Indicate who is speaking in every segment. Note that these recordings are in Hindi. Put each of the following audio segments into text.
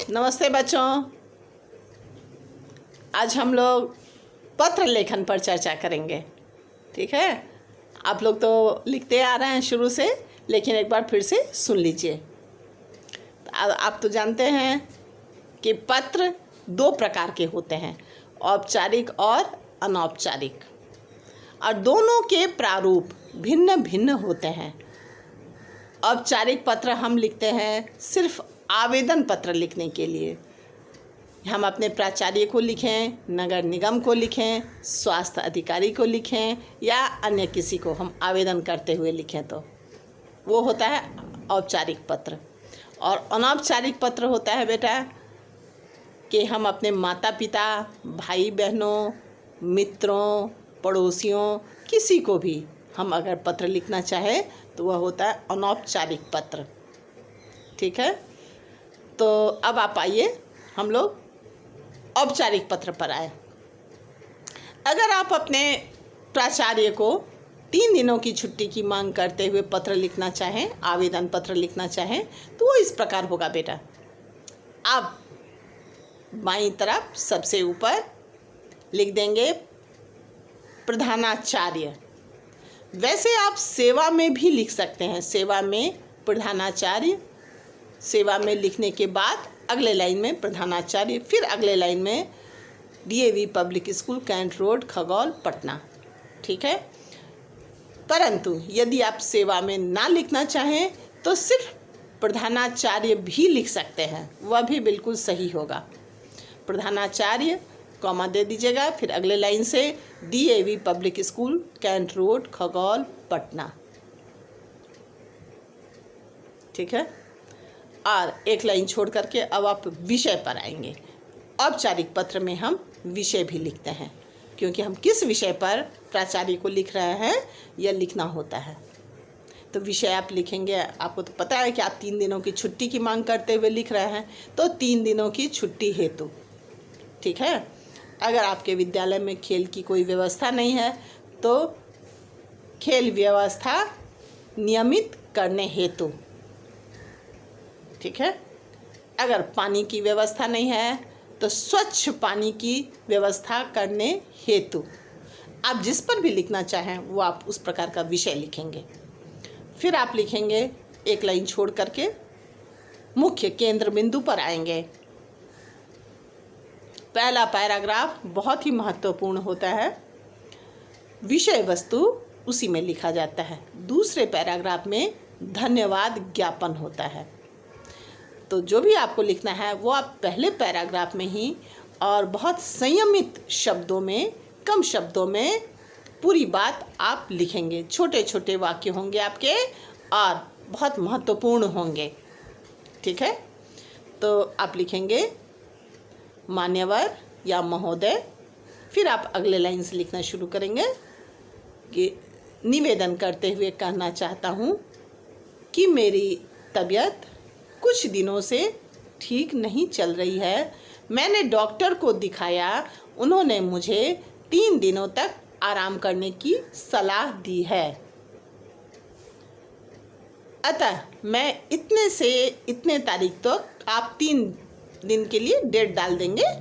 Speaker 1: नमस्ते बच्चों। आज हम लोग पत्र लेखन पर चर्चा करेंगे। ठीक है, आप लोग तो लिखते आ रहे हैं शुरू से, लेकिन एक बार फिर से सुन लीजिए। आप तो जानते हैं कि पत्र दो प्रकार के होते हैं, औपचारिक और अनौपचारिक, और दोनों के प्रारूप भिन्न भिन्न होते हैं। औपचारिक पत्र हम लिखते हैं सिर्फ आवेदन पत्र लिखने के लिए। हम अपने प्राचार्य को लिखें, नगर निगम को लिखें, स्वास्थ्य अधिकारी को लिखें या अन्य किसी को हम आवेदन करते हुए लिखें तो वो होता है औपचारिक पत्र। और अनौपचारिक पत्र होता है बेटा कि हम अपने माता पिता, भाई बहनों, मित्रों, पड़ोसियों, किसी को भी हम अगर पत्र लिखना चाहे तो वह होता है अनौपचारिक पत्र। ठीक है, तो अब आप आइए हम लोग औपचारिक पत्र पर आए। अगर आप अपने प्राचार्य को 3 दिनों की छुट्टी की मांग करते हुए पत्र लिखना चाहें, आवेदन पत्र लिखना चाहें, तो वो इस प्रकार होगा बेटा। आप बाईं तरफ सबसे ऊपर लिख देंगे प्रधानाचार्य। वैसे आप सेवा में भी लिख सकते हैं, सेवा में प्रधानाचार्य, सेवा में लिखने के बाद अगले लाइन में प्रधानाचार्य, फिर अगले लाइन में DAV public school, cantt road, Khagaul, Patna. ठीक है, परंतु यदि आप सेवा में ना लिखना चाहें तो सिर्फ प्रधानाचार्य भी लिख सकते हैं, वह भी बिल्कुल सही होगा। प्रधानाचार्य कॉमा दे दीजिएगा, फिर अगले लाइन से DAV public school, cantt road, Khagaul, Patna. ठीक है, और एक लाइन छोड़ करके अब आप विषय पर आएंगे। औपचारिक पत्र में हम विषय भी लिखते हैं, क्योंकि हम किस विषय पर प्राचार्य को लिख रहे हैं यह लिखना होता है। तो विषय आप लिखेंगे, आपको तो पता है कि आप 3 दिनों की छुट्टी की मांग करते हुए लिख रहे हैं, तो 3 दिनों की छुट्टी हेतु। ठीक है, अगर आपके विद्यालय में खेल की कोई व्यवस्था नहीं है तो खेल व्यवस्था नियमित करने हेतु। ठीक है, अगर पानी की व्यवस्था नहीं है तो स्वच्छ पानी की व्यवस्था करने हेतु। आप जिस पर भी लिखना चाहें वो आप उस प्रकार का विषय लिखेंगे। फिर आप लिखेंगे, एक लाइन छोड़ करके मुख्य केंद्र बिंदु पर आएंगे। पहला पैराग्राफ बहुत ही महत्वपूर्ण होता है, विषय वस्तु उसी में लिखा जाता है। दूसरे पैराग्राफ में धन्यवाद ज्ञापन होता है। तो जो भी आपको लिखना है वो आप पहले पैराग्राफ में ही और बहुत संयमित शब्दों में, कम शब्दों में पूरी बात आप लिखेंगे। छोटे छोटे वाक्य होंगे आपके और बहुत महत्वपूर्ण होंगे। ठीक है, तो आप लिखेंगे मान्यवर या महोदय। फिर आप अगले लाइन से लिखना शुरू करेंगे कि निवेदन करते हुए कहना चाहता हूँ कि मेरी तबीयत कुछ दिनों से ठीक नहीं चल रही है। मैंने डॉक्टर को दिखाया, उन्होंने मुझे 3 दिनों तक आराम करने की सलाह दी है। अतः मैं इतने से इतने तारीख तक, आप 3 दिन के लिए डेट डाल देंगे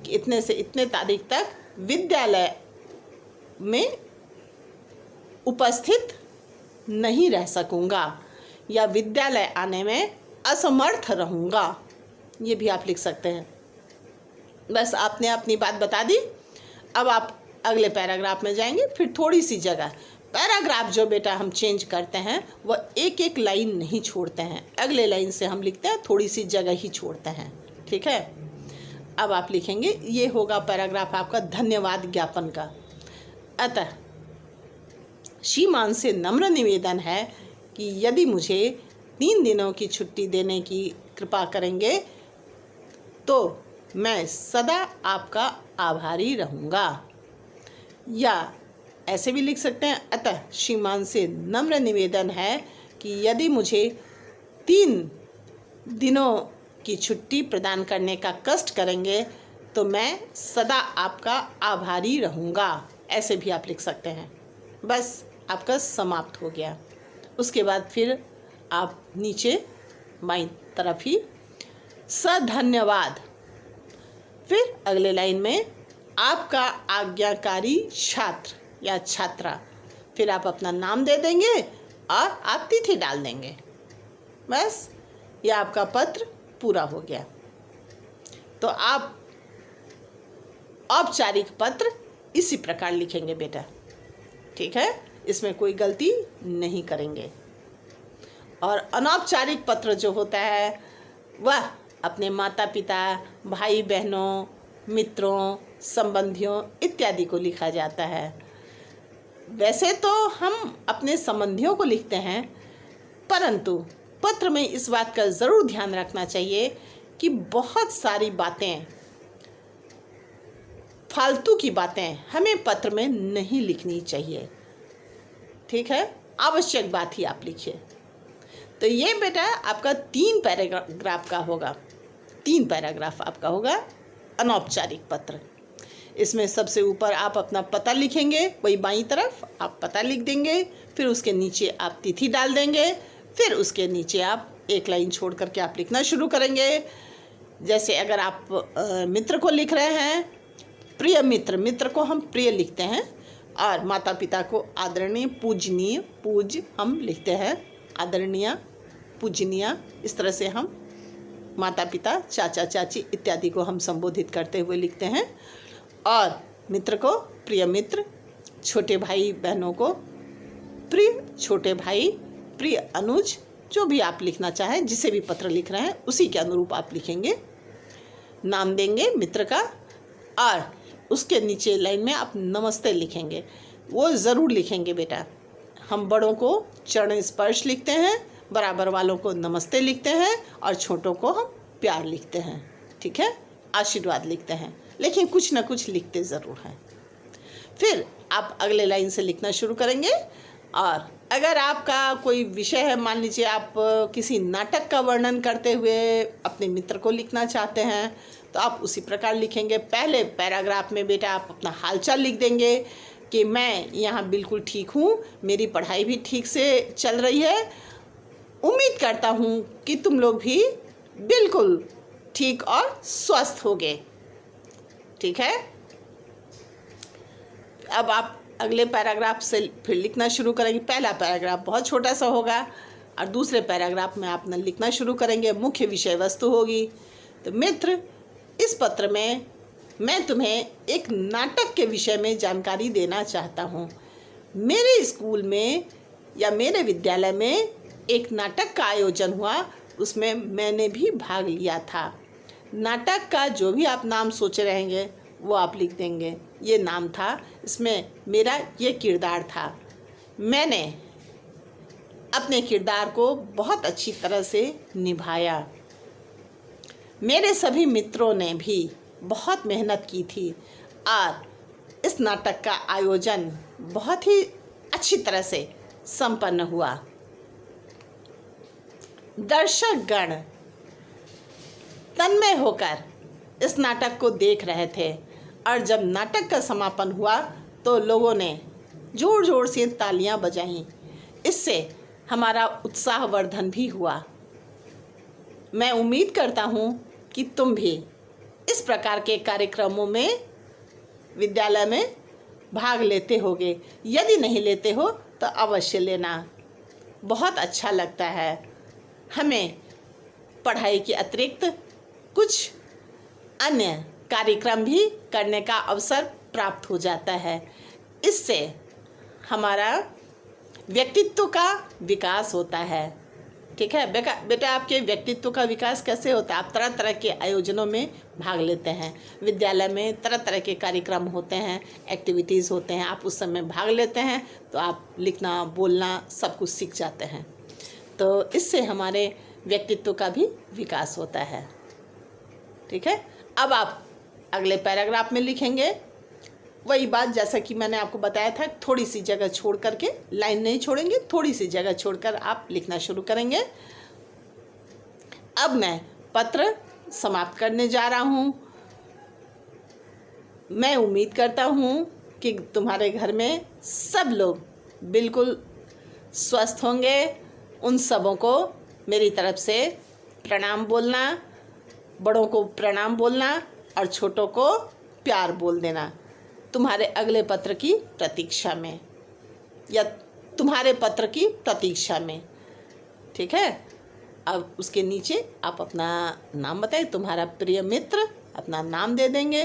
Speaker 1: कि इतने से इतने तारीख तक विद्यालय में उपस्थित नहीं रह सकूँगा या विद्यालय आने में असमर्थ रहूँगा। ये भी आप लिख सकते हैं। बस आपने अपनी बात बता दी। अब आप अगले पैराग्राफ में जाएंगे। फिर थोड़ी सी जगह, पैराग्राफ जो बेटा हम चेंज करते हैं वह एक एक लाइन नहीं छोड़ते हैं, अगले लाइन से हम लिखते हैं, थोड़ी सी जगह ही छोड़ते हैं। ठीक है, अब आप लिखेंगे, ये होगा पैराग्राफ आपका धन्यवाद ज्ञापन का। अतः श्रीमान से नम्र निवेदन है कि यदि मुझे 3 दिनों की छुट्टी देने की कृपा करेंगे तो मैं सदा आपका आभारी रहूँगा। या ऐसे भी लिख सकते हैं, अतः श्रीमान से नम्र निवेदन है कि यदि मुझे 3 दिनों की छुट्टी प्रदान करने का कष्ट करेंगे तो मैं सदा आपका आभारी रहूँगा। ऐसे भी आप लिख सकते हैं। बस आपका समाप्त हो गया। उसके बाद फिर आप नीचे बाईं तरफ ही धन्यवाद। फिर अगले लाइन में आपका आज्ञाकारी छात्र या छात्रा, फिर आप अपना नाम दे देंगे और आप तिथि डाल देंगे। बस ये आपका पत्र पूरा हो गया। तो आप औपचारिक पत्र इसी प्रकार लिखेंगे बेटा, ठीक है, इसमें कोई गलती नहीं करेंगे। और अनौपचारिक पत्र जो होता है वह अपने माता पिता, भाई बहनों, मित्रों, संबंधियों इत्यादि को लिखा जाता है। वैसे तो हम अपने संबंधियों को लिखते हैं, परंतु पत्र में इस बात का ज़रूर ध्यान रखना चाहिए कि बहुत सारी बातें, फालतू की बातें हमें पत्र में नहीं लिखनी चाहिए, ठीक है। आवश्यक बात ही आप लिखिए। तो ये बेटा आपका 3 पैराग्राफ का होगा, 3 पैराग्राफ आपका होगा अनौपचारिक पत्र। इसमें सबसे ऊपर आप अपना पता लिखेंगे, वही बाईं तरफ आप पता लिख देंगे, फिर उसके नीचे आप तिथि डाल देंगे, फिर उसके नीचे आप एक लाइन छोड़ करके आप लिखना शुरू करेंगे। जैसे अगर आप मित्र को लिख रहे हैं, प्रिय मित्र, मित्र को हम प्रिय लिखते हैं, और माता पिता को आदरणीय, पूजनीय, पूज हम लिखते हैं, आदरणीय, पूजनीय, इस तरह से हम माता पिता, चाचा चाची इत्यादि को हम संबोधित करते हुए लिखते हैं। और मित्र को प्रिय मित्र, छोटे भाई बहनों को प्रिय छोटे भाई, प्रिय अनुज, जो भी आप लिखना चाहें, जिसे भी पत्र लिख रहे हैं उसी के अनुरूप आप लिखेंगे, नाम देंगे मित्र का, और उसके नीचे लाइन में आप नमस्ते लिखेंगे। वो ज़रूर लिखेंगे बेटा। हम बड़ों को चरण स्पर्श लिखते हैं, बराबर वालों को नमस्ते लिखते हैं, और छोटों को हम प्यार लिखते हैं, ठीक है, आशीर्वाद लिखते हैं, लेकिन कुछ ना कुछ लिखते ज़रूर हैं। फिर आप अगले लाइन से लिखना शुरू करेंगे। और अगर आपका कोई विषय है, मान लीजिए आप किसी नाटक का वर्णन करते हुए अपने मित्र को लिखना चाहते हैं, तो आप उसी प्रकार लिखेंगे। पहले पैराग्राफ में बेटा आप अपना हालचाल लिख देंगे कि मैं यहाँ बिल्कुल ठीक हूँ, मेरी पढ़ाई भी ठीक से चल रही है, उम्मीद करता हूँ कि तुम लोग भी बिल्कुल ठीक और स्वस्थ होगे, ठीक है। अब आप अगले पैराग्राफ से फिर लिखना शुरू करेंगे। पहला पैराग्राफ बहुत छोटा सा होगा, और दूसरे पैराग्राफ में आप लिखना शुरू करेंगे, मुख्य विषय वस्तु होगी। तो मित्र, इस पत्र में मैं तुम्हें एक नाटक के विषय में जानकारी देना चाहता हूँ। मेरे स्कूल में या मेरे विद्यालय में एक नाटक का आयोजन हुआ, उसमें मैंने भी भाग लिया था। नाटक का जो भी आप नाम सोचे रहेंगे वो आप लिख देंगे। ये नाम था, इसमें मेरा ये किरदार था। मैंने अपने किरदार को बहुत अच्छी तरह से निभाया। मेरे सभी मित्रों ने भी बहुत मेहनत की थी, और इस नाटक का आयोजन बहुत ही अच्छी तरह से संपन्न हुआ। दर्शक गण तन्मय होकर इस नाटक को देख रहे थे, और जब नाटक का समापन हुआ तो लोगों ने जोर जोर से तालियां बजाईं। इससे हमारा उत्साहवर्धन भी हुआ। मैं उम्मीद करता हूँ कि तुम भी इस प्रकार के कार्यक्रमों में विद्यालय में भाग लेते होगे। यदि नहीं लेते हो तो अवश्य लेना, बहुत अच्छा लगता है। हमें पढ़ाई के अतिरिक्त कुछ अन्य कार्यक्रम भी करने का अवसर प्राप्त हो जाता है। इससे हमारा व्यक्तित्व का विकास होता है, ठीक है बेटा। आपके व्यक्तित्व का विकास कैसे होता है? आप तरह तरह के आयोजनों में भाग लेते हैं। विद्यालय में तरह तरह के कार्यक्रम होते हैं, एक्टिविटीज़ होते हैं, आप उस समय भाग लेते हैं, तो आप लिखना, बोलना सब कुछ सीख जाते हैं। तो इससे हमारे व्यक्तित्व का भी विकास होता है, ठीक है। अब आप अगले पैराग्राफ में लिखेंगे वही बात, जैसा कि मैंने आपको बताया था, थोड़ी सी जगह छोड़ करके, लाइन नहीं छोड़ेंगे, थोड़ी सी जगह छोड़कर आप लिखना शुरू करेंगे। अब मैं पत्र समाप्त करने जा रहा हूँ। मैं उम्मीद करता हूँ कि तुम्हारे घर में सब लोग बिल्कुल स्वस्थ होंगे। उन सबों को मेरी तरफ से प्रणाम बोलना, बड़ों को प्रणाम बोलना और छोटों को प्यार बोल देना। तुम्हारे अगले पत्र की प्रतीक्षा में या तुम्हारे पत्र की प्रतीक्षा में। ठीक है। अब उसके नीचे आप अपना नाम बताएं, तुम्हारा प्रिय मित्र, अपना नाम दे देंगे,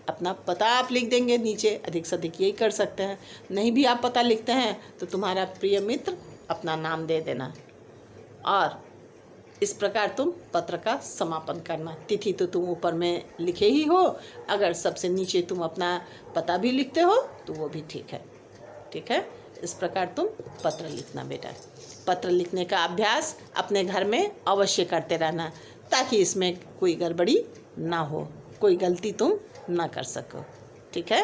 Speaker 1: अपना पता आप लिख देंगे नीचे। अधिक से अधिक यही कर सकते हैं। नहीं भी आप पता लिखते हैं तो तुम्हारा प्रिय मित्र, अपना नाम दे देना। और इस प्रकार तुम पत्र का समापन करना। तिथि तो तुम ऊपर में लिखे ही हो, अगर सबसे नीचे तुम अपना पता भी लिखते हो तो वो भी ठीक है। ठीक है। इस प्रकार तुम पत्र लिखना बेटा। पत्र लिखने का अभ्यास अपने घर में अवश्य करते रहना, ताकि इसमें कोई गड़बड़ी ना हो, कोई गलती तुम ना कर सको। ठीक है।